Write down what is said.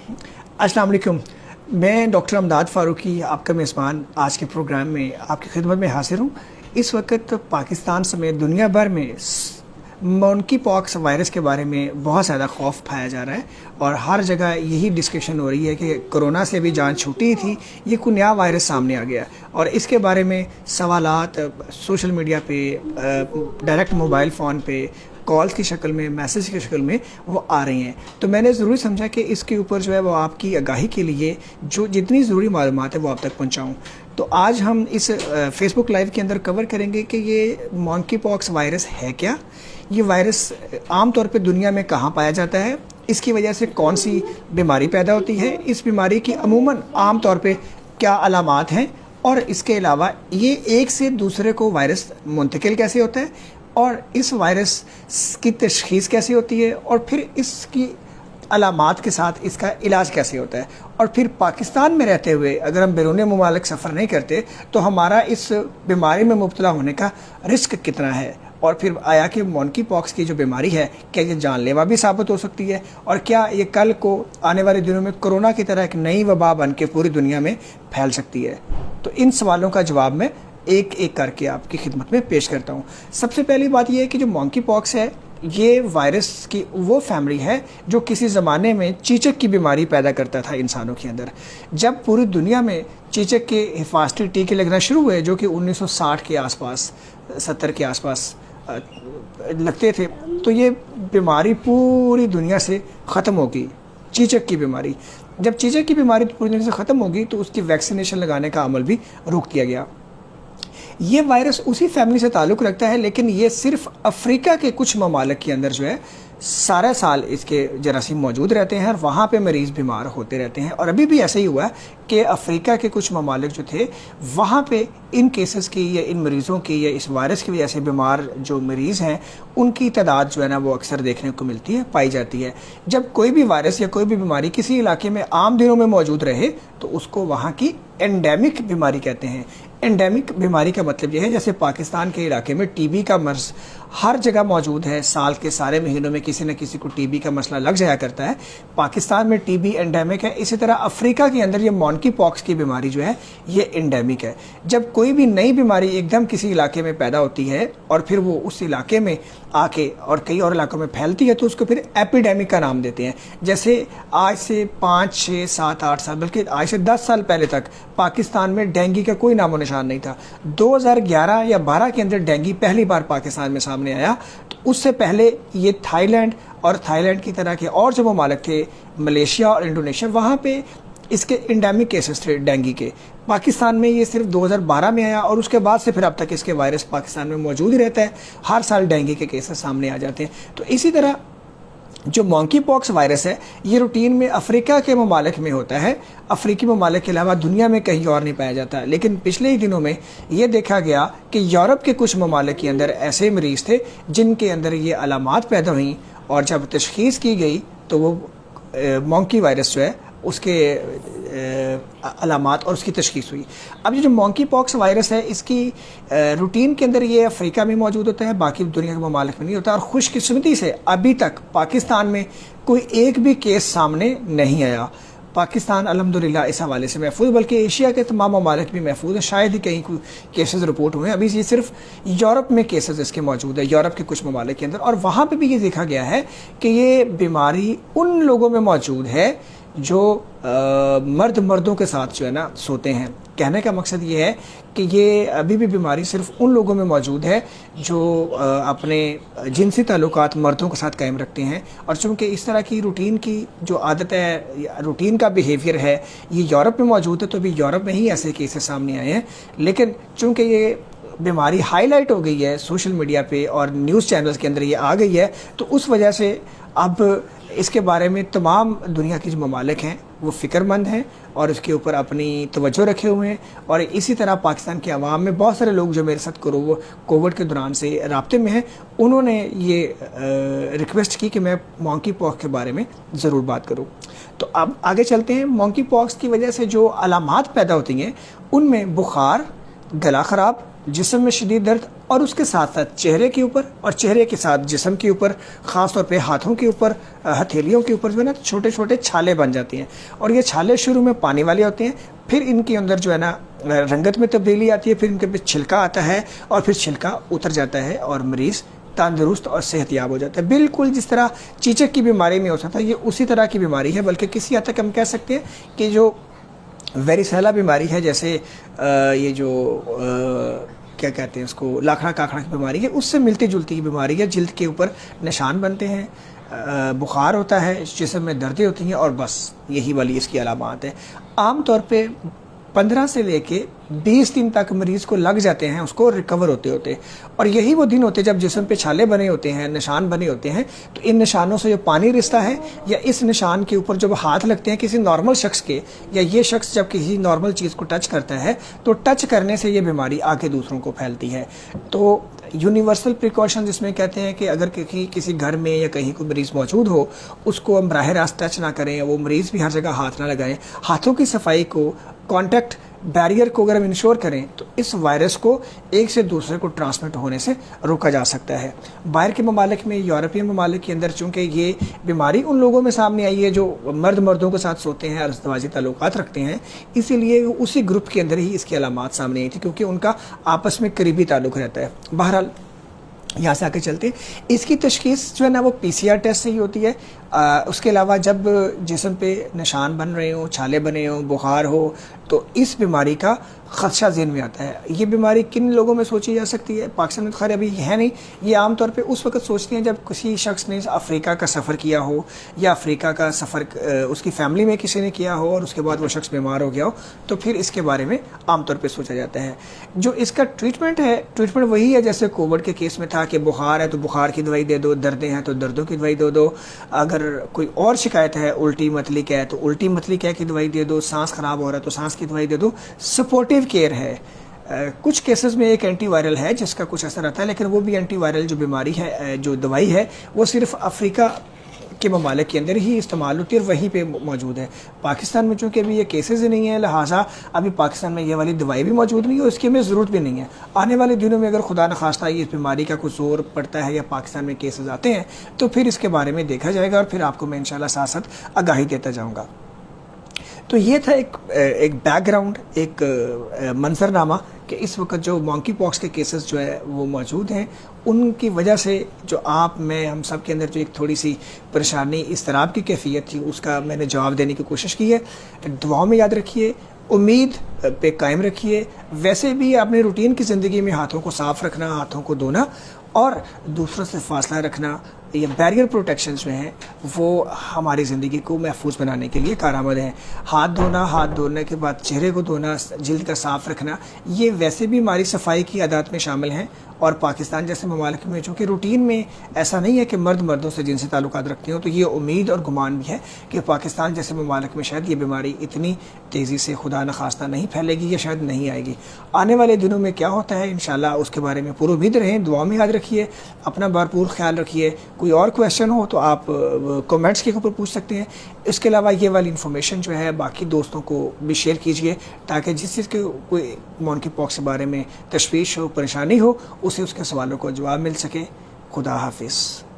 अस्सलाम वालेकुम। मैं डॉक्टर अमदाद फ़ारूकी आपका मेज़बान आज के प्रोग्राम में आपकी खिदमत में हाज़िर हूँ। इस वक्त पाकिस्तान समेत दुनिया भर में मंकी पॉक्स वायरस के बारे में बहुत ज़्यादा खौफ पाया जा रहा है और हर जगह यही डिस्कशन हो रही है कि कोरोना से भी जान छूटी थी, ये कोई नया वायरस सामने आ गया और इसके बारे में सवालात सोशल मीडिया पे, डायरेक्ट मोबाइल फ़ोन पे, कॉल्स की शक्ल में, मैसेज की शक्ल में वो आ रही हैं। तो मैंने ज़रूरी समझा कि इसके ऊपर जो है वो आपकी आगाही के लिए जो जितनी ज़रूरी मालूमात है वो आप तक पहुंचाऊं। तो आज हम इस फेसबुक लाइव के अंदर कवर करेंगे कि ये मंकी पॉक्स वायरस है क्या, ये वायरस आम तौर पे दुनिया में कहाँ पाया जाता है, इसकी वजह से कौन सी बीमारी पैदा होती है, इस बीमारी की अमूमन आम तौर पे क्या अलामात हैं और इसके अलावा ये एक से दूसरे को वायरस मुंतकिल कैसे होता है और इस वायरस की तशख़ीस कैसे होती है और फिर इसकी अलामात के साथ इसका इलाज कैसे होता है और फिर पाकिस्तान में रहते हुए अगर हम बैरून मुमालिक सफ़र नहीं करते तो हमारा इस बीमारी में मुब्तला होने का रिस्क कितना है और फिर आया कि मंकी पॉक्स की जो बीमारी है क्या ये जानलेवा भी साबित हो सकती है और क्या ये कल को आने वाले दिनों में कोरोना की तरह एक नई वबा बन के पूरी दुनिया में फैल सकती है। तो इन सवालों का जवाब मैं एक एक करके आपकी खिदमत में पेश करता हूँ। सबसे पहली बात यह है कि जो मंकी पॉक्स है ये वायरस की वो फैमिली है जो किसी ज़माने में चीचक की बीमारी पैदा करता था इंसानों के अंदर। जब पूरी दुनिया में चीचक के हिफाजती टीके लगना शुरू हुए जो कि 1960 के आसपास 70 के आसपास लगते थे, तो ये बीमारी पूरी दुनिया से ख़त्म होगी। चीचक की बीमारी, जब चीचक की बीमारी पूरी दुनिया से ख़त्म होगी तो उसकी वैक्सीनेशन लगाने का अमल भी रोक दिया गया। ये वायरस उसी फैमिली से ताल्लुक़ रखता है लेकिन ये सिर्फ अफ्रीका के कुछ ममालिक के अंदर जो है सारा साल इसके जरासीम मौजूद रहते हैं और वहाँ पे मरीज़ बीमार होते रहते हैं। और अभी भी ऐसा ही हुआ है कि अफ्रीका के कुछ ममालिक जो थे वहाँ पे इन केसेस की या इन मरीज़ों की या इस वायरस की वजह से बीमार जो मरीज़ हैं उनकी तादाद जो है ना वो अक्सर देखने को मिलती है, पाई जाती है। जब कोई भी वायरस या कोई भी बीमारी किसी इलाके में आम दिनों में मौजूद रहे तो उसको वहाँ की एंडेमिक बीमारी कहते हैं। एंडेमिक बीमारी का मतलब यह है जैसे पाकिस्तान के इलाके में टीबी का मर्ज़ हर जगह मौजूद है, साल के सारे महीनों में किसी न किसी को टीबी का मसला लग जाया करता है। पाकिस्तान में टीबी एंडेमिक है, इसी तरह अफ्रीका के अंदर ये मंकी पॉक्स की बीमारी जो है ये एंडेमिक है। जब कोई भी नई बीमारी एकदम किसी इलाके में पैदा होती है और फिर वो उस इलाके में आके और कई और इलाकों में फैलती है तो उसको फिर एपिडेमिक का नाम देते हैं। जैसे आज से 5, 6, 7, 8 साल बल्कि आज से 10 साल पहले तक पाकिस्तान में डेंगू का कोई नामो निशान नहीं था। 2011 या 12 के अंदर डेंगू पहली बार पाकिस्तान में सामने आया। तो उससे पहले ये थाईलैंड की तरह के और जो ममालिक थे, मलेशिया और इंडोनेशिया, वहाँ पे इसके एंडेमिक केसेस थे डेंगू के। पाकिस्तान में ये सिर्फ 2012 में आया और उसके बाद से फिर अब तक इसके वायरस पाकिस्तान में मौजूद ही रहता है। हर साल डेंगू के केसेस सामने आ जाते हैं। तो इसी तरह जो मंकी पॉक्स वायरस है ये रूटीन में अफ्रीका के ममालिक में होता है, अफ्रीकी ममालिक के अलावा दुनिया में कहीं और नहीं पाया जाता। लेकिन पिछले ही दिनों में ये देखा गया कि यूरोप के कुछ ममालिक के अंदर ऐसे मरीज़ थे जिनके अंदर ये अलामात पैदा हुई और जब तशख़ीस की गई तो वो मंकी वायरस जो है उसके अलामात और उसकी तशख़ीस हुई। अब ये जो मंकी पॉक्स वायरस है इसकी रूटीन के अंदर ये अफ्रीका में मौजूद होता है, बाकी दुनिया के ममालिक में नहीं होता। और खुशकिस्मती से अभी तक पाकिस्तान में कोई एक भी केस सामने नहीं आया। पाकिस्तान अल्हम्दुलिल्लाह इस हवाले से महफूज, बल्कि एशिया के तमाम ममालिक भी महफूज हैं। शायद ही कहीं कोई केसेस रिपोर्ट हुए हैं। अभी ये सिर्फ यूरोप में केसेस इसके मौजूद है, यूरोप के कुछ ममालिक के अंदर। और वहाँ पे भी ये देखा गया है कि ये बीमारी उन लोगों में मौजूद है जो मर्दों के साथ जो है ना सोते हैं। कहने का मकसद ये है कि ये अभी भी बीमारी सिर्फ उन लोगों में मौजूद है जो अपने जिनसी ताल्लुकात मर्दों के साथ कायम रखते हैं। और चूँकि इस तरह की रूटीन की जो आदत है, रूटीन का बिहेवियर है, ये यूरोप में मौजूद है तो अभी यूरोप में ही ऐसे केसेस सामने आए हैं। लेकिन चूँकि ये बीमारी हाईलाइट हो गई है सोशल मीडिया पे और न्यूज़ चैनल्स के अंदर ये आ गई है तो उस वजह से अब इसके बारे में तमाम दुनिया के जो ममालिक हैं वो फ़िक्रमंद हैं और इसके ऊपर अपनी तवज्जो रखे हुए हैं। और इसी तरह पाकिस्तान के अवाम में बहुत सारे लोग जो मेरे साथ कोविड के दौरान से राब्ते में हैं, उन्होंने ये रिक्वेस्ट की कि मैं मंकी पॉक्स के बारे में ज़रूर बात करूं। तो अब आगे चलते हैं। मंकी पॉक्स की वजह से जो अलामात पैदा होती हैं उनमें बुखार, गला ख़राब, जिस्म में शदीद दर्द और उसके साथ साथ चेहरे के ऊपर और चेहरे के साथ जिस्म के ऊपर, ख़ास तौर पे हाथों के ऊपर, हथेलियों के ऊपर जो है ना छोटे छोटे छाले बन जाती हैं। और ये छाले शुरू में पानी वाले होते हैं, फिर इनके अंदर जो है ना रंगत में तब्दीली आती है, फिर इनके पे छिलका आता है और फिर छिलका उतर जाता है और मरीज़ तंदुरुस्त और सेहतयाब हो जाता है। बिल्कुल जिस तरह चीचक की बीमारी में होता था, ये उसी तरह की बीमारी है, बल्कि किसी हद तक हम कह सकते हैं कि जो वेरिसेला बीमारी है, जैसे ये जो क्या कहते हैं उसको, लाखड़ा काखड़ा की बीमारी है, उससे मिलती जुलती की बीमारी है। जिल्द के ऊपर निशान बनते हैं, बुखार होता है, जिस्म में दर्दें होती हैं और बस यही वाली इसकी अलामात है। आम तौर पे 15 से लेके 20 दिन तक मरीज़ को लग जाते हैं उसको रिकवर होते होते, और यही वो दिन होते हैं जब जिस्म पे छाले बने होते हैं, निशान बने होते हैं। तो इन निशानों से जो पानी रिसता है या इस निशान के ऊपर जब हाथ लगते हैं किसी नॉर्मल शख्स के, या ये शख्स जब किसी नॉर्मल चीज़ को टच करता है तो टच करने से ये बीमारी आगे दूसरों को फैलती है। तो यूनिवर्सल प्रिकॉशन जिसमें कहते हैं कि अगर किसी घर में या कहीं कोई मरीज़ मौजूद हो, उसको हम बराह रास्त टच ना करें, वो मरीज़ भी हर जगह हाथ ना लगाएं। हाथों की सफाई को, कॉन्टैक्ट बैरियर को अगर हम इंश्योर करें तो इस वायरस को एक से दूसरे को ट्रांसमिट होने से रोका जा सकता है। बाहर के ममालिक में, यूरोपियन ममालिक के अंदर चूँकि ये बीमारी उन लोगों में सामने आई है जो मर्दों के साथ सोते हैं और अज़दवाजी ताल्लुकात रखते हैं, इसीलिए उसी ग्रुप के अंदर ही इसकी अलामात सामने आई थी, क्योंकि उनका आपस में करीबी ताल्लुक़ रहता है। बहरहाल यहाँ से आके चलते हैं, इसकी तशख़ीस जो है ना वो PCR टेस्ट से ही होती है। उसके अलावा जब जिस्म पे निशान बन रहे हों, छाले बने हों, बुखार हो, तो इस बीमारी का ख़दशा ज़हन में आता है। ये बीमारी किन लोगों में सोची जा सकती है? पाकिस्तान में तो खैर अभी है नहीं, ये आम तौर पे उस वक्त सोचते हैं जब किसी शख्स ने अफ़्रीका का सफ़र किया हो, या अफ़्रीका का सफ़र उसकी फ़ैमिली में किसी ने किया हो और उसके बाद वो शख्स बीमार हो गया हो, तो फिर इसके बारे में आम तौर पर सोचा जाता है। जो इसका ट्रीटमेंट है, ट्रीटमेंट वही है जैसे कोविड के केस में था कि बुखार है तो बुखार की दवाई दे दो, दर्दें हैं तो दर्दों की दवाई दे दो, अगर कोई और शिकायत है, उल्टी मतली क्या है तो उल्टी मतली क्या की दवाई दे दो, सांस ख़राब हो रहा है तो सांस की दवाई दे दो। सपोर्टिव केयर है। कुछ केसेस में एक एंटीवायरल है जिसका कुछ असर आता है, लेकिन वो भी एंटीवायरल जो बीमारी है, जो दवाई है, वो सिर्फ अफ्रीका के ममालिक के अंदर ही इस्तेमाल होती है और वहीं पे मौजूद है। पाकिस्तान में चूँकि अभी ये केसेस ही नहीं है, लिहाजा अभी पाकिस्तान में ये वाली दवाई भी मौजूद नहीं है और इसकी हमें ज़रूरत भी नहीं है। आने वाले दिनों में अगर खुदा न खास्ता इस बीमारी का कुछ जोर पड़ता है या पाकिस्तान में केसेस आते हैं तो फिर इसके बारे में देखा जाएगा और फिर आपको मैं इंशाल्लाह साथ साथ आगाही देता जाऊँगा। तो ये था एक बैकग्राउंड, एक मंजरनामा कि इस वक्त जो मॉन्की पॉक्स के केसेस जो है वो मौजूद हैं, उनकी वजह से जो मैं हम सब के अंदर जो एक थोड़ी सी परेशानी, इज़्तिराब की कैफियत थी, उसका मैंने जवाब देने की कोशिश की है। दुआओं में याद रखिए, उम्मीद पे कायम रखिए। वैसे भी अपने रूटीन की ज़िंदगी में हाथों को साफ़ रखना, हाथों को धोना और दूसरों से फासला रखना, ये बैरियर प्रोटेक्शन जो हैं वो हमारी ज़िंदगी को महफूज बनाने के लिए कारआमद हैं। हाथ धोना, हाथ धोने के बाद चेहरे को धोना, जिल्द का साफ़ रखना, ये वैसे भी हमारी सफाई की आदत में शामिल हैं। और पाकिस्तान जैसे ममालिक में चूँकि रूटीन में ऐसा नहीं है कि मर्दों से जिनसे ताल्लुकात रखते हो, तो ये उम्मीद और गुमान भी है कि पाकिस्तान जैसे ममालिक में शायद ये बीमारी इतनी तेज़ी से खुदा न खास्ता नहीं फैलेगी या शायद नहीं आएगी। आने वाले दिनों में क्या होता है इंशाल्लाह उसके बारे में पूरी उम्मीद रहें। दुआ में याद रखिए, अपना भरपूर ख्याल रखिए। कोई और क्वेश्चन हो तो आप कमेंट्स के ऊपर पूछ सकते हैं। इसके अलावा ये वाली इन्फॉर्मेशन जो है बाकी दोस्तों को भी शेयर कीजिए, ताकि जिस चीज़ के कोई मॉन्की पॉक्स के बारे में तशवीश हो, परेशानी हो, उसे उसके सवालों को जवाब मिल सके। खुदा हाफिज़।